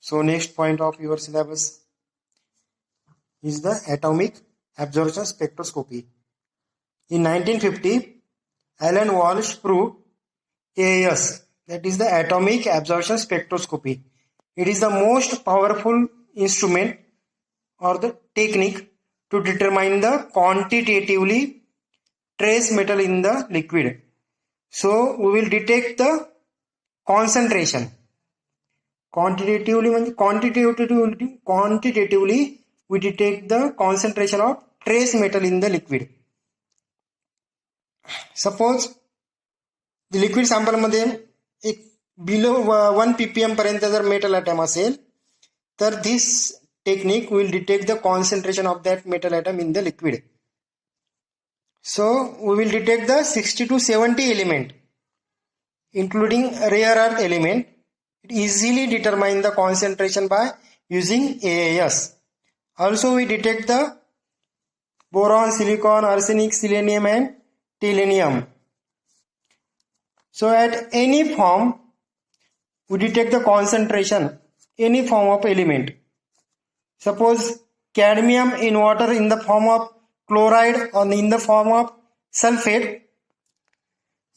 So next point of your syllabus is the atomic absorption spectroscopy. In 1950, Alan Walsh proved AAS, that is the atomic absorption spectroscopy. It is the most powerful instrument or the technique to determine the quantitatively trace metal in the liquid. So we will detect the concentration. Quantitatively we detect the concentration of trace metal in the liquid. Suppose the liquid sample मध्ये एक below 1 ppm पर्यंत जर metal atom असेल तर this technique will detect the concentration of that metal atom in the liquid. So we will detect the 60 to 70 element including rare earth element. It easily determine the concentration by using AAS. Also we detect the boron, silicon, arsenic, selenium and tellurium. So at any form we detect the concentration, any form of element. Suppose cadmium in water in the form of chloride or in the form of sulfate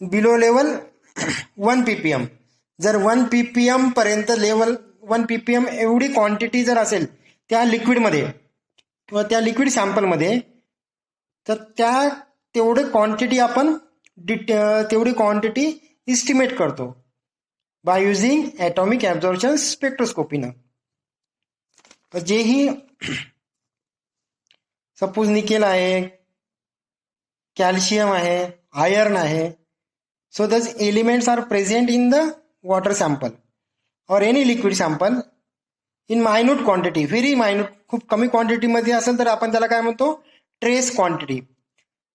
below level 1 ppm. जर 1 ppm पर्यंत level 1 ppm एवढी quantity जर असेल त्या लिक्विडमध्ये किंवा त्या liquid सॅम्पलमध्ये तर त्या तेवढे क्वांटिटी आपण तेवढी क्वांटिटी इस्टिमेट करतो बाय युजिंग ॲटॉमिक ॲब्झॉर्प्शन स्पेक्ट्रोस्कोपीनं. जेही सपोज निकेल आहे, कॅल्शियम आहे, आयर्न आहे. So those elements are present in the water sample or any liquid sample in minute quantity, very minute, खूप कमी क्वांटिटी मध्ये असेल तर आपण त्याला काय म्हणतो, ट्रेस क्वांटिटी.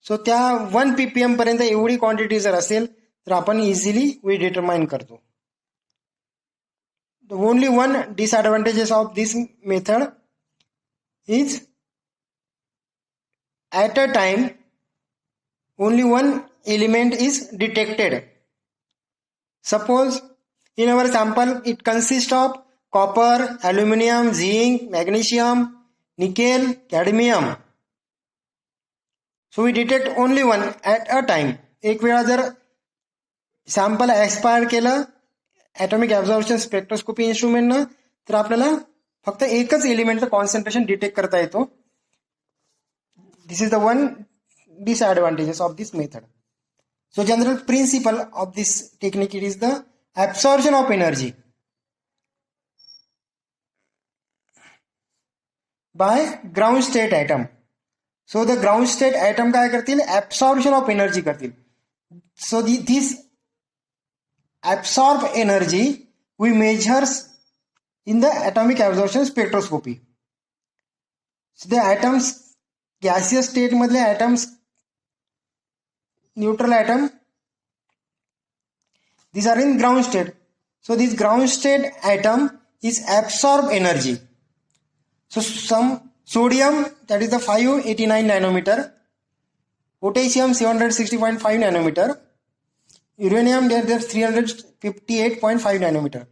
सो त्या 1 ppm पर्यंत एवढी क्वांटिटी जर असेल तर आपण इझिली वी डिटरमाइन करतो. Only one disadvantages of this method is at a time only one element is detected. Suppose in our sample it consists of copper, aluminum, zinc, magnesium, nickel, cadmium. So we detect only one at a time. एक वेळा जर sample expire केलं atomic absorption spectroscopy इन्स्ट्रुमेंटनं तर आपल्याला फक्त एकच एलिमेंटचं concentration detect करता येतो. This is the one disadvantages of this method. So general principle of this technique, it is the absorption of energy by ground state atom. So the ground state atom काय करतील, absorption of energy करतील. So this absorbed energy we measures in the atomic absorption spectroscopy. So the atoms gaseous state मधले atoms, neutral atom, these are in ground state. So this ground state atom is absorb energy. So some sodium, that is the 589 nanometer, potassium 760.5 nanometer, uranium there is 358.5 nanometer.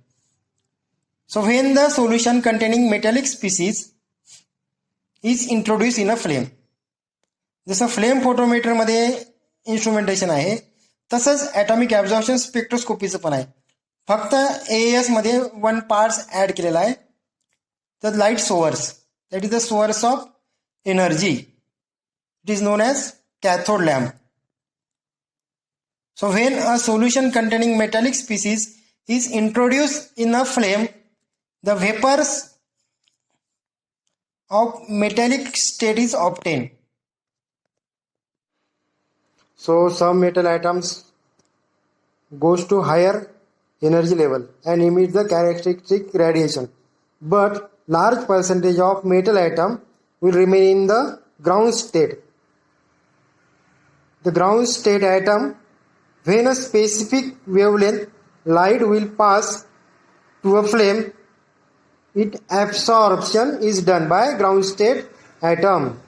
So when the solution containing metallic species is introduced in a flame, जसं flame photometer मध्ये instrumentation आहे तसंच atomic absorption स्पेक्ट्रोस्कोपीचं पण आहे. फक्त AAS मध्ये 1 parts add केलेला आहे, तर light source, that is the source of energy. It is known as cathode lamp. So when a solution containing metallic species is introduced in a flame, the vapours of metallic state is obtained. So some metal atoms goes to higher energy level and emit the characteristic radiation, but large percentage of metal atom will remain in the ground state. The ground state atom, when a specific wavelength light will pass to a flame, its absorption is done by ground state atom.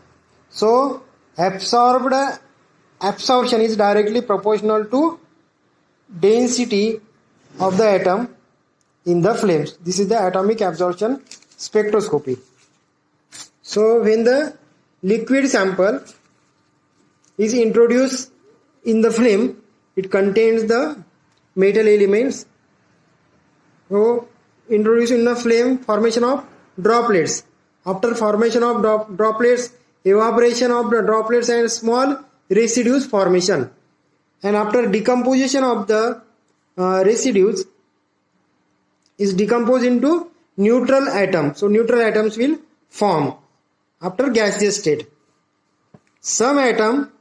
So absorption is directly proportional to density of the atom in the flames. This is the atomic absorption spectroscopy. So when the liquid sample is introduced in the flame, it contains the metal elements. So introduced in the flame, formation of droplets. After formation of droplets, evaporation of the droplets and small residues formation. And after decomposition of the residues is decomposed into neutral atoms. So neutral atoms will form after gaseous state. Some atom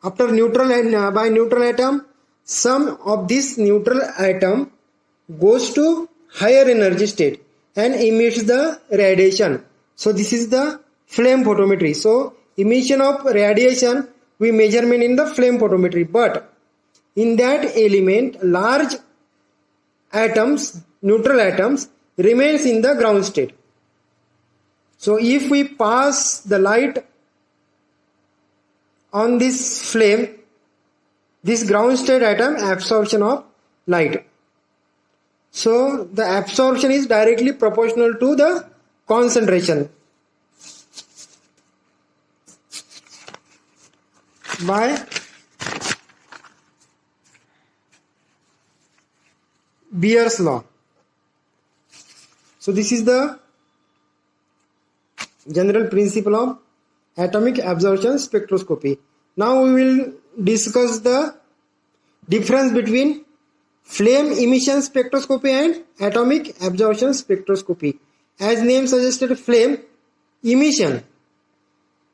after neutral and by neutral atom, some of this neutral atom goes to higher energy state and emits the radiation. So this is the flame photometry. So emission of radiation we measurement in the flame photometry, but in that element large atoms, neutral atoms remains in the ground state. So if we pass the light on this flame, this ground state atom absorption of light. So the absorption is directly proportional to the concentration by Beer's law. So this is the general principle of atomic absorption spectroscopy. Now we will discuss the difference between flame emission spectroscopy and atomic absorption spectroscopy. As name suggested, flame emission,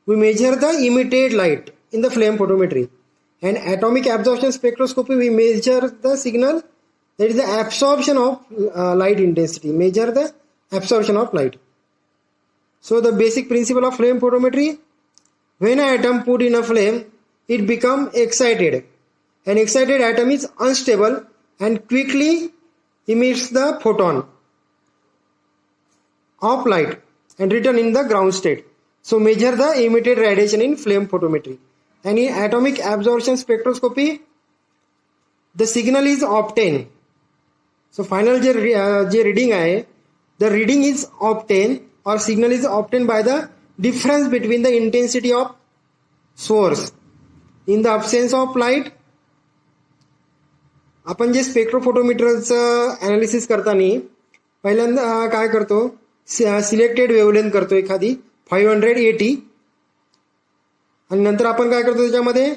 we measure the emitted light in the flame photometry, and atomic absorption spectroscopy we measure the signal, that is the absorption of light intensity, measure the absorption of light. So the basic principle of flame photometry, when an atom put in a flame, it becomes excited. An excited atom is unstable and quickly emits the photon of light and return in the ground state. So measure the emitted radiation in flame photometry. And in atomic absorption spectroscopy, the signal is obtained. So final J reading आहे, the reading is obtained or signal is obtained by the difference between the intensity of source. In the absence of light, आपण जे स्पेक्ट्रोफोटोमीटरचं analysis करताना पहिल्यांदा काय करतो, selected wavelength करतो एखादी 580, आणि नंतर आपण काय करतो त्याच्यामध्ये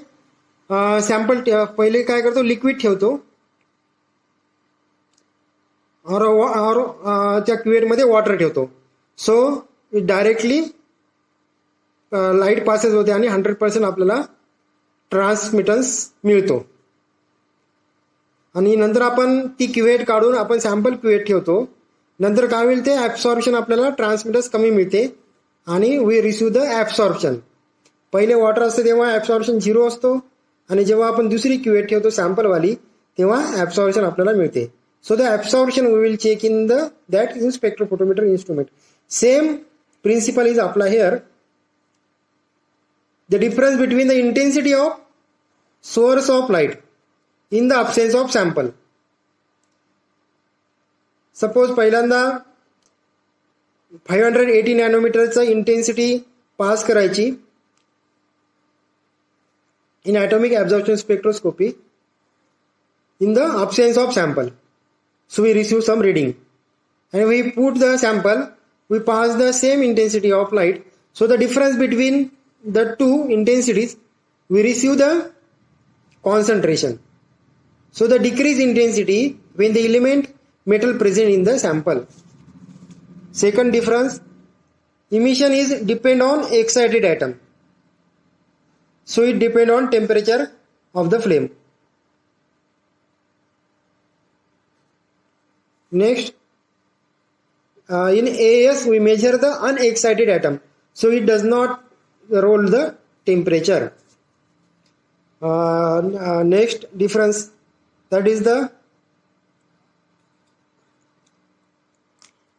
सॅम्पल पहिले काय करतो लिक्विड ठेवतो और त्या क्युवेटमध्ये वॉटर ठेवतो. सो डायरेक्टली लाईट पासेस होते आणि 100% आपल्याला ट्रान्समिटन्स मिळतो. आणि नंतर आपण ती क्युवेट काढून आपण सॅम्पल क्युवेट ठेवतो. नंतर काय होईल, ते ॲब्सॉर्प्शन आपल्याला ट्रान्समिटन्स कमी मिळते आणि वी रिसीव द ॲब्सॉर्प्शन. पहिले वॉटर असते तेव्हा ॲब्सॉर्प्शन 0 असतो, आणि जेव्हा आपण दुसरी क्युवेट ठेवतो सॅम्पलवाली तेव्हा ॲब्सॉर्प्शन आपल्याला मिळते. So the absorption we will check in that in spectrophotometer instrument. Same principle is applied here. The difference between the intensity of source of light in the absence of sample. Suppose पहिल्यांदा 580 नॅनोमीटरचा intensity पास करायची in atomic absorption spectroscopy in the absence of sample. So we receive some reading and we put the sample, we pass the same intensity of light. So the difference between the two intensities, we receive the concentration. So the decreased intensity when the element metal present in the sample. Second difference, emission is depend on excited atom. So it depend on temperature of the flame. Next, in AS we measure the unexcited atom, so it does not roll the temperature. Next difference, that is the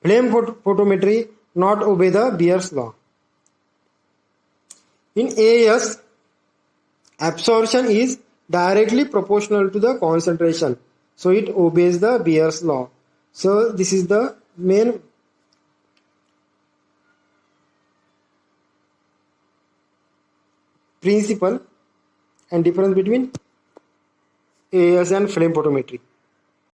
flame photometry not obey the Beer's law. In AS, absorption is directly proportional to the concentration, so it obeys the Beer's law. So this is the main principle and difference between AAS and flame photometry.